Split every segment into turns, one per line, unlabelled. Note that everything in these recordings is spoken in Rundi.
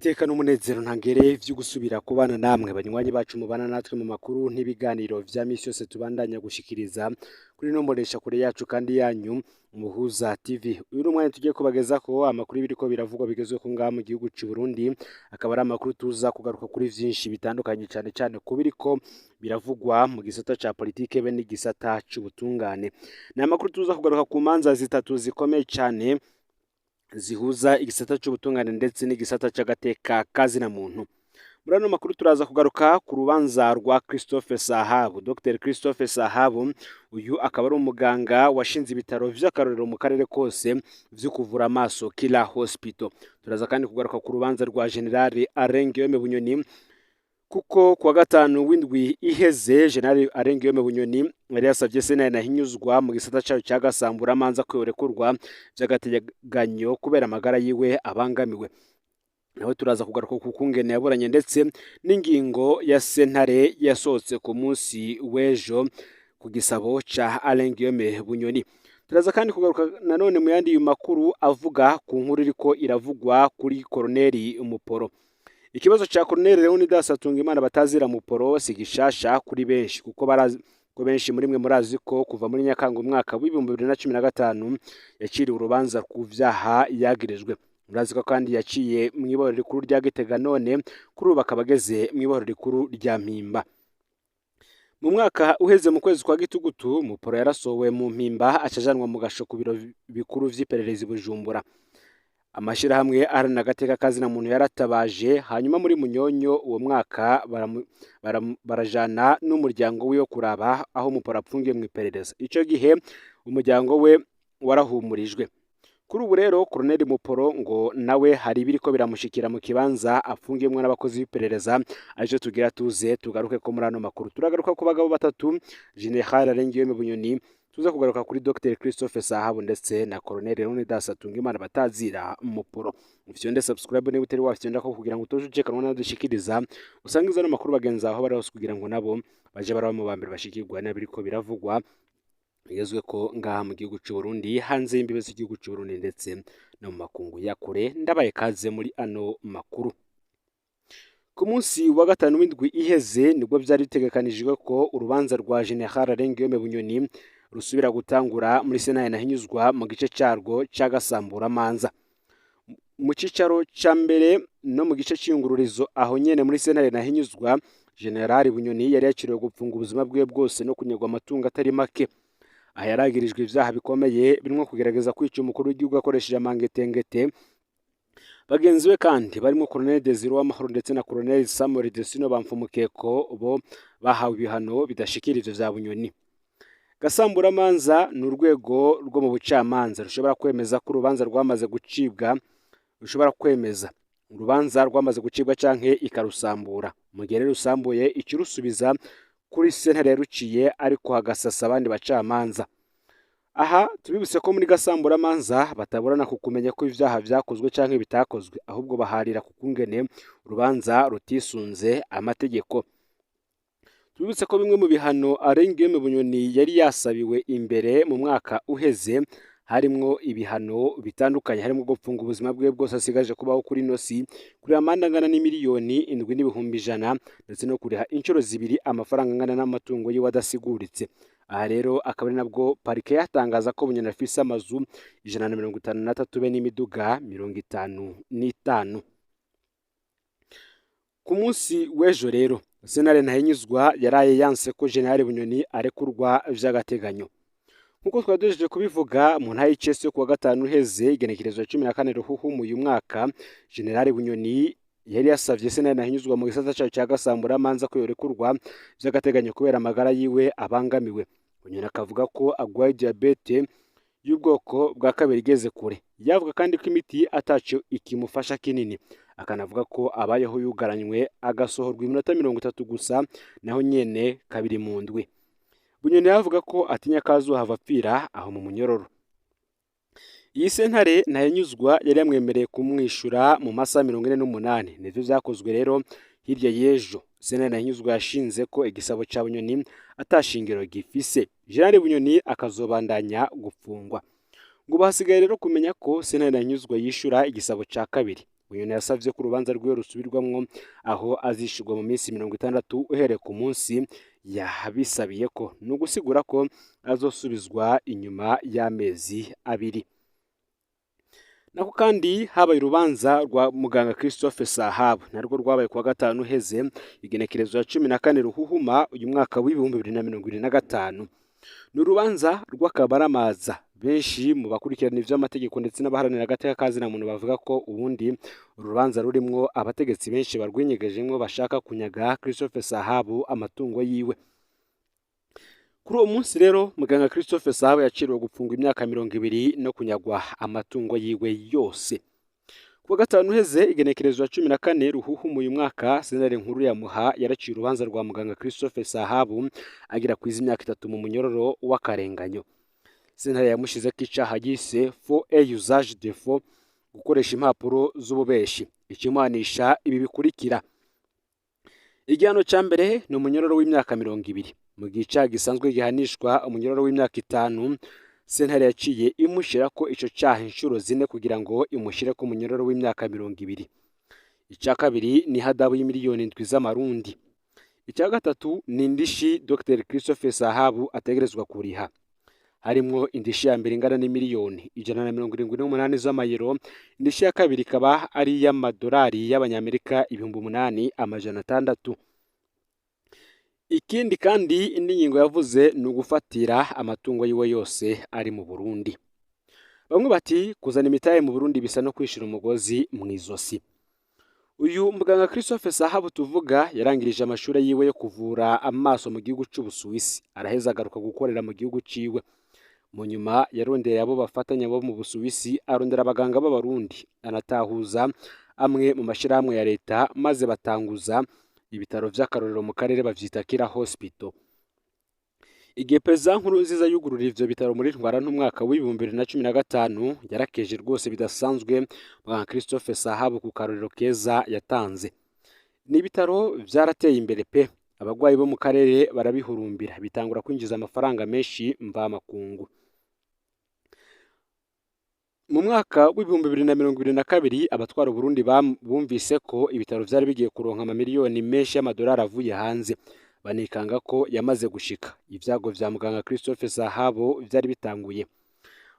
iteka n'umunezero ntangereye vyo gusubira kubana namwe banywanyi bacu mubana natwe mu makuru n'ibiganiro vya misi yose tubandanya gushikiriza kuri no mbonesha kure yacu kandi yanyu Umuhuza TV. Uyu n'umwanya tugiye kubagezako amakuru y'ibiriko biravugwa bigezweko ngaha mu gihugu c'u Burundi, akaba ari amakuru tuza kugaruka kuri vyinshi bitandukanye cane kubiriko biravugwa mu gisata ca politike be n'igisata c'ubutungane. Ni amakuru tuza kugaruka ku manza zitatu zikomeye cane zihuza igisata c'ubutungane ndetse n'igisata c'agateka kazina muntu. Muri ano makuru turaza kugaruka ku rubanza rwa Christophe Sahabu. Dr Christophe Sahabu uyu akaba ari umuganga washinze ibitaro vy'akarorero mu karere kose vyo kuvura amaso Kila Hospital. Turaza kandi kugaruka ku rubanza rwa General Arengiyome Bunyoni kuko kuwa gatanu w'indwi iheze General Arengiyome Bunyoni yari yasavye sena nahinyuzwa mu gisata cayo cagasambura amanza kwerekurwa vy'agateganyo kubera amagara yiwe abangamiwe. Nawe turaza kugaruka ku kungene yaburanye ndetse n'ingingo ya sentare yasohotse ku munsi w'ejo ku gisabo ca Arengiyome Bunyoni. Turaza kandi kugaruka nanone mu yandi makuru avuga ku nkuru iriko iravugwa kuri Colonel Muporo. Ikibazo ca Colonel Leonidas Atungimana batazira Muporo sigishasha kuri benshi kuko ko benshi muri mwe murazi ko kuva muri Nyakanga umwaka w'ibihumbi 2015 yaciriwe urubanza ku vyaha yagirijwe. Murazi ko kandi yaciye mu ibohero rikuru rya Gitega, none kuri ubu akaba ageze mu ibohero rikuru rya Mpimba. Mu mwaka uheze mu kwezi kwa Gitugutu Muporo yarasohowe mu Mpimba acajanwa mu gasho ku biro bikuru vy'iperereza Bujumbura. Amashirahamwe arana agateka kazina muntu yaratabaje, hanyuma muri Munyonyo uwo mwaka barajana n'umuryango wiwe kuraba aho Muporo apfungiye mu iperereza. Ico gihe umuryango we warahumurijwe. Kuri ubu rero Colonel Muporo ngo nawe hari biriko biramushikira mu kibanza afungiyemwe n'abakozi b'iperereza, aje tugira tuze tugaruke ko muri ano makuru. Turagaruka ku bagabo batatu, General Arengiyome Bunyoni, tuza kugaruka kuri Dr Christophe Sahabu ndetse na Colonel Leonidas Atungimana batazira Muporo. Ufyonde subscribe niba utari wafyonda ko kugira ngo utoje ucekanwa n'adushikiriza usangiza no makuru bagenza aho bari hose kugira ngo nabo baje baraho mu bambere bashikirwa n'abiriko biravugwa bigezwe ko ngaha mu gihugu c'u Burundi, hanze y'imbibe z'igihugu c'u Burundi ndetse no mu makungu ya kure. Ndabaye kaze muri ano makuru. Ku munsi wa gatanu w'indwi iheze nibwo vyari bitegekanijwe ko urubanza rwa General Arengiyome Bunyoni rusubira gutangura muri sena nahinyuzwa mu gice carwo cagasambura amanza. Mu cicaro ca mbere no mu gice c'iyungururizo aho nyene muri sena nahinyuzwa, General Bunyoni yari yaciriwe gupfunga ubuzima bwiwe bwose no kunyagwa amatungo atari make. Aha yaragirijwe ivyaha bikomeye birimo kugerageza kwica umukuru w'igihugu akoresheje amangetengete. Bagenzi we kandi barimo Colonel Desire Uwamahoro ndetse na Colonel Samuel Desino Bamfumukeko bo bahawe ibihano bidashikira ivyo vya Bunyoni. Gasambura amanza ni urwego rwo mu bucamanza rushobora kwemeza ko urubanza rwamaze gucibwa, canke ikarusambura. Mu gihe rusambuye ikirusubiza kuri sentare yaruciye ariko hagasasa abandi bacamanza. Aha tubibutse ko muri gasambura amanza bataburana ku kumenya ko ivyaha vyakozwe canke bitakozwe, ahubwo baharira ku kungene urubanza rutisunze amategeko. Tubibutse ko bimwe mu bihano Arengiyome Bunyoni yari yasabiwe imbere mu mwaka uheze harimwo ibihano bitandukanye, harimo gupfunga ubuzima bwe bwose asigaje kubaho kuri nosi, kuri amande angana n'imiliyoni 7,100 ndetse no kuriha inshuro zibiri amafaranga angana n'amatungo yiwe adasiguritse. Aha rero akaba ari nabwo parike yatangaza ko Bunyoni afise amazu 153 be n'imiduga 55. Ku munsi w'ejo rero senare nahinyuzwa yaraye yanse ko General Bunyoni arekurwa vy'agateganyo. Nkuko twadojeje kubivuga mu ntayi y'icese yo kuwa gatanu heze igenekerezo 14 Ruhuhu uyu mwaka, General Bunyoni yari yasavye senare nahinyuzwa mu gisata cayo cagasambura amanza ko yorekurwa vy'agateganyo kubera amagara yiwe abangamiwe. Bunyoni akavuga ko agwaye diabete y'ubwoko bwa kabiri igeze kure. Yavuga kandi ko imiti ataco ikimufasha kinini, akanavuga ko abayeho yugaranywe agasohorwa iminota 30 gusa, naho nyene kabiri mu ndwi. Bunyoni yavuga ko atinya kazohava apfira aho mu munyororo. Iyi sentare nahinyuzwa yari yamwemereye kumwishura mu masaha 48. Nivyo vyakozwe rero hirya y'ejo. Sentare nahinyuzwa yashinze ko igisabo ca Bunyoni atashingiro gifise. General Bunyoni akazobandanya gupfungwa. Ngo basigaye rero kumenya ko sentare nahinyuzwa yishura igisabo ca kabiri. Bunyoni yasavye ko urubanza rwiwe rusubirwamwo aho azishurwa mu minsi 60 uhereye ku munsi yabisabiye ko, ni ugusigura ko azosubizwa inyuma y'amezi abiri. Nako kandi habaye urubanza rwa muganga Christophe Sahabu narwo rwabaye kuwa gatanu uheze igenekerezo ya 14 Ruhuhuma uyu mwaka w'ibihumbi 2025. Ni urubanza rw'akabaramaza. Benshi mu bakurikirana ivy'amategeko ndetse n'abaharanira agateka kazina muntu bavuga ko ubundi urubanza rurimwo abategetsi benshi barwinyegejemwo bashaka kunyaga Christophe Sahabu amatungo yiwe. Kuri uwo munsi rero muganga Christophe Sahabu yaciriwe gupfungwa imyaka 20 no kunyagwa amatungo yiwe yose. Kuwa gatanu uheze igenekerezo ya 14 Ruhuhuma uyu mwaka sentare nkuru ya Muha yaraciye urubanza rwa muganga Christophe Sahabu agira kwiza imyaka 3 mu munyororo w'akarenganyo. Sentare yamushizeko icaha yise faux et usage de faux, gukoresha impapuro z'ububeshi. Ikimanisha ibi bikurikira: igihano ca mbere ni umunyororo w'imyaka 20, mu gihe icaha gisanzwe gihanishwa umunyororo w'imyaka 5. Sentare yaciye imushirako ico caha inshuro 4 kugira ngo imushireko umunyororo w'imyaka 20. Ica kabiri ni hadabu y'imiliyoni 7 z'amarundi. Ica gatatu ni indishi Dr Christophe Sahabu ategerezwa kuriha, harimwo indishi ya mbere ingana n'imiliyoni 178 z'amayero. Indishi ya kabiri ikaba ari y'amadolari y'abanyamerika 8,600. Ikindi kandi indi ngingo yavuze ni ugufatira amatungo yiwe yose ari mu Burundi. Bamwe bati kuzana imitahe mu Burundi bisa no kwishira umugozi mw'izosi. Uyu muganga Christophe Sahabu tuvuga yarangirije amashuri yiwe yo kuvura amaso mu gihugu c'Ubusuwisi, araheza agaruka gukorera mu gihugu ciwe. Mu nyuma yarondeye abo bafatanya bo mu Busuwisi, arondera abaganga b'abarundi, anatahuza amwe mu mashirahamwe ya leta maze batanguza ibitaro vy'akarorero mu karere bavyita Kira Hospital. Igihe Perezida Nkurunziza yugurura ivyo bitaro muri Ntwarante umwaka w'ibihumbi 2015 yarakeje rwose bidasanzwe muganga Christophe Sahabu ku karorero keza yatanze. Ni ibitaro vyarateye imbere pe, abagwayi bo mu karere barabihurumbira, bitangura kwinjiza amafaranga menshi mvamakungu. Mu mwaka w'ibihumbi 2022 abatwara Burundi bumvise ko ibitaro vyari bigiye kuronka amamiliyoni menshi y'amadolari avuye hanze, banikanga ko yamaze gushika. Ivyago vya muganga Christophe Sahabu vyari bitanguye.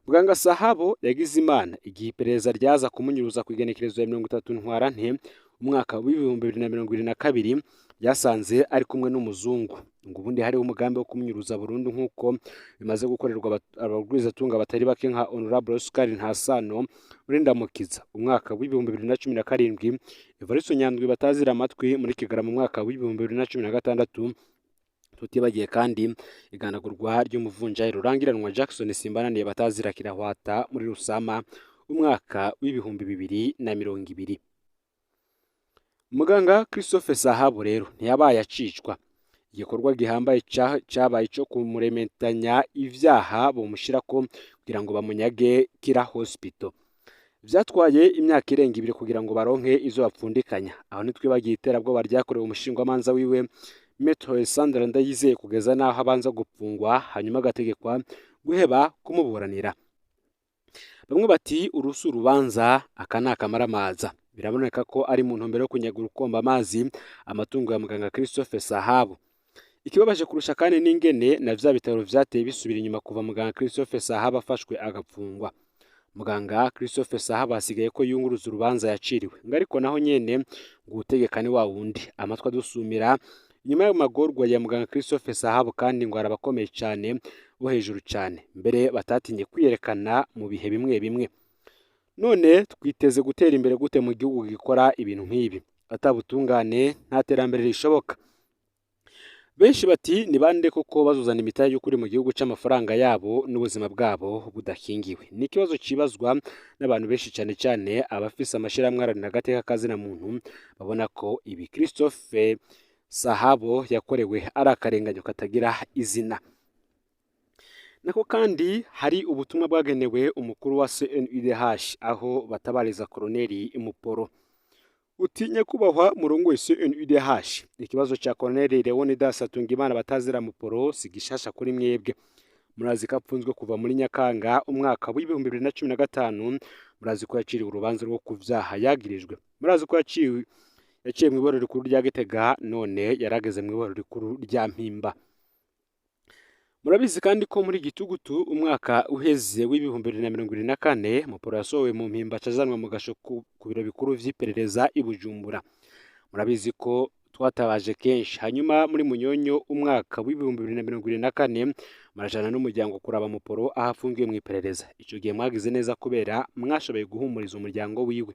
Muganga Sahabu yagize imana igihe iperereza ryaza kumunyuruza ku igenekerezo ya 30 Ntwarante umwaka w'ibihumbi 2022 yasanze ari kumwe n'umuzungu. Ngo ubundi hariho umugambi wo kumunyuruza burundu nk'uko bimaze gukorerwa abagwizatunga batari bake nka Honorable Oscar Ntasano muri Ndamukiza umwaka w'ibihumbi 2017, Evariste Nyandwi batazira amatwi muri Kigarama mu mwaka w'ibihumbi 2016. Tutibagiye kandi iganagurwa ry'umuvunjayi rurangiranwa Jackson Simbananiye batazira Kirahwata muri Rusama umwaka w'ibihumbi 2020. Muganga Christophe Sahabu rero ntiyabaye acicwa. Igikorwa gihambaye cabaye ico kumurementanya ivyaha bomushirako kugira ngo bamunyage Kira Hospital. Vyatwaye imyaka irenga 2 kugira ngo baronke izo bapfundikanya. Aho nitwibagiye iterabwoba ryakorewe umushingwamanza wiwe Maître Sandra Ndayizeye kugeza naho abanza gupfungwa hanyuma agategekwa guheba kumuburanira. Bamwe bati urusu rubanza akanaka maramaza. Biraboneka ko ari mu ntumbero yo kunyagura ukomba amazi amatungo ya muganga Christophe Sahabu. Ikibabaje kurusha kandi n'ingene na vya bitaro vyateye bisubira inyuma kuva muganga Christophe Sahabu afashwe agapfungwa. Muganga Christophe Sahabu asigaye ko yunguruza urubanza yaciriwe, ngariko naho nyene gutegekane wa wundi amatwa dusumira nyuma y'amagorwa ya muganga Christophe Sahabu, kandi ngo arabakomeye cyane bo hejuru cyane, mbere batatinye kwiyerekana mu bihe bimwe bimwe. None twiteze gutera imbere gute mu gihugu gikora ibintu nk'ibi? Atabutungane nta terambere rishoboka. Benshi bati ni bande koko bazuzana imitahe y'ukuri mu gihugu c'amafaranga yabo n'ubuzima bwabo budakingiwe? Ni ikibazo cibazwa n'abantu benshi cyane cyane abafise amashirahamwe aharanira agateka kazina muntu, babona ko ibi Christophe Sahabu yakorewe ari akarenganyo katagira izina. Nako kandi hari ubutumwa bwagenewe umukuru wa CNUDH aho batabariza Koloneli Muporo. Utinya kubahwa murongo wa CNUDH, ikibazo cha Koloneli Leonidas Atungimana batazira Muporo sigishasha kuri mwebwe. Murazi kapfunzwe kuva muri Nyakanga umwaka w'ibihumbi 2015 murazi ko yaciriwe urubanza rwo ku vyaha yagirijwe, murazi ko yaciye mu iborero rikuru rya Gitega, none yarageze mu iborero rikuru rya Mpimba. Murabizi kandi ko muri Gitugutu umwaka uheze w'ibihumbi 2024 Muporo yasohowe mu Mpimba acazanwa mu gasho ku biro bikuru vy'iperereza i Bujumbura. Murabizi ko twatabaje kenshi, hanyuma muri Munyonyo umwaka w'ibihumbi 2024 marajana n'umuryango kuraba Muporo aho afungiwe mu iperereza. Ico gihe mwagize neza kubera mwashoboye guhumuriza umuryango wiwe.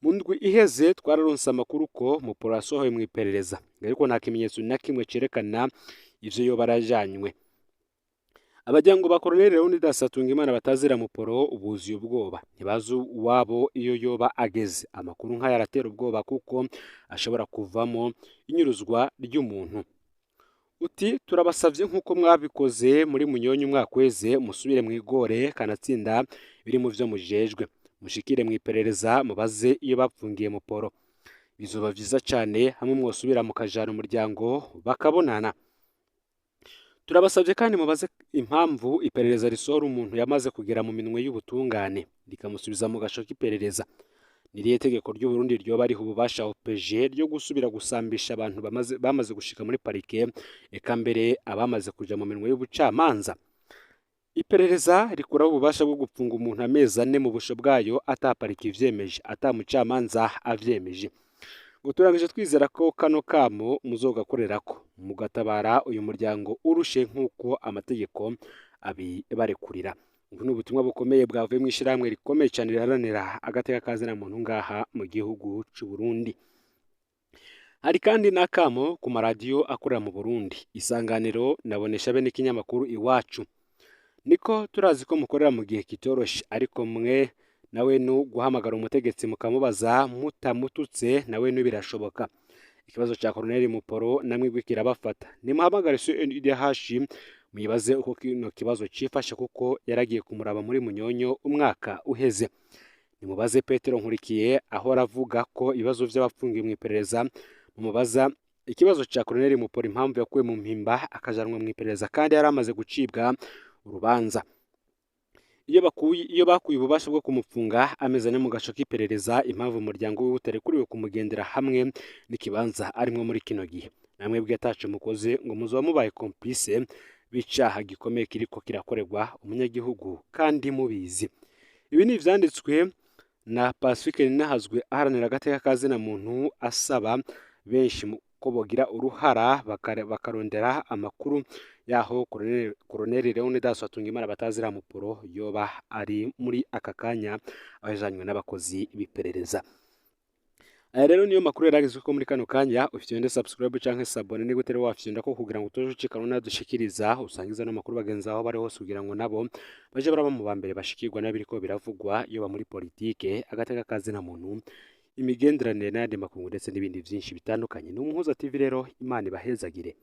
Mu ndwi iheze twararonse amakuru ko Muporo yasohowe mu iperereza, ariko nta kimenyetso na kimwe cerekana ivyo yoba arajanywe. Abajyango ba Colonel Leonidas Hatungimana batazira Muporo buzuye ubwoba, ntibazi uwabo iyo yoba ageze. Amakuru nk'aya aratera ubwoba kuko ashobora kuvamo inyuruzwa ry'umuntu. Uti turabasavye nk'uko mwabikoze muri Munyonyo umwaka weze, musubire mwigore kanatsinda biri mu vyo mujejwe, mushikire mu iperereza mubaze iyo bapfungiye Muporo. Bizoba vyiza cane hamwe mwosubira mukajana umuryango bakabonana. Turabasavye kandi mubaze impamvu iperereza risohora umuntu yamaze kugera mu minwe y'ubutungane rikamusubiza mu gasho k'iperereza. Niriye tegeko ry'u Burundi ryoba riha ububasha OPG ryo gusubira gusambisha abantu bamaze gushika muri parike, eka mbere abamaze kuja mu minwe y'ubucamanza. Iperereza rikuraho ububasha bwo gupfunga umuntu amezi 4 mu busho bwayo ata parike ivyemeje, ata mucamanza avyemeje. Ngo turangije twizera ko kano kamo muzogakorerako mugatabara uyu muryango urushe nk'uko amategeko abibarekurira. Ubu ni ubutumwa bukomeye bwavuye mu ishyirahamwe rikomeye cyane riharanira agateka kazina muntu ngaha mu gihugu c'u Burundi. Hari kandi n'akamo ku maradiyo akorera mu Burundi, Isanganiro nabonesha bene ikinyamakuru Iwacu. Niko turazi ko mukorera mu gihe kitoroshe, ariko mwe nawe no guhamagara umutegetsi mukamubaza mutamututse nawe no birashoboka. Ikibazo ca Colonel Muporo namwe kirabafata, nimuhamagare CNUDH muyibaze uko kino kibazo cifashe kuko yaragiye kumuraba muri Munyonyo umwaka uheze. Nimubaze Petero Nkurikiye aho aravuga ko ibibazo vy'abapfungiye mu iperereza, mumubaza ikibazo ca Colonel Muporo impamvu yakuwe mu Mpimba akajanwa mu iperereza kandi yaramaze gucibwa urubanza. Iyo bakuye ububasha bwo kumupfunga amezane mu gasho k'iperereza, impamvu umuryango wiwe utarekuriwe kumugendera hamwe n'ikibanza arimwo muri kino gihe. Namwe bwe atacu mukoze ngo muzoba mubaye complice bicaha gikomeye kiriko kirakorerwa umunyagihugu kandi mubizi. Ibi ni ivyanditswe na Pacifique Ninahazwe aharanira agateka kazina muntu, asaba benshi ko bogira uruhara bakarondera amakuru yaho Colonel Leonidas Hatungimana batazira Muporo yoba ari muri aka kanya abajanywe n'abakozi biperereza. Aya rero niyo makuru yaragizwe ko muri kano kanya. Ufite nde subscribe canke sabone ni gutere wafyinda ko kugira ngo utoje ucikana nadushikiriza usangiza n'amakuru bagenzi aho bari hose kugira ngo nabo baje baraba mu bambere bashikirwa n'abiriko biravugwa yoba muri politike, agateka kazina muntu, imigenderanire n'andi makungu ndetse n'ibindi byinshi bitandukanye. N'umuhuza TV rero Imana ibahezagire.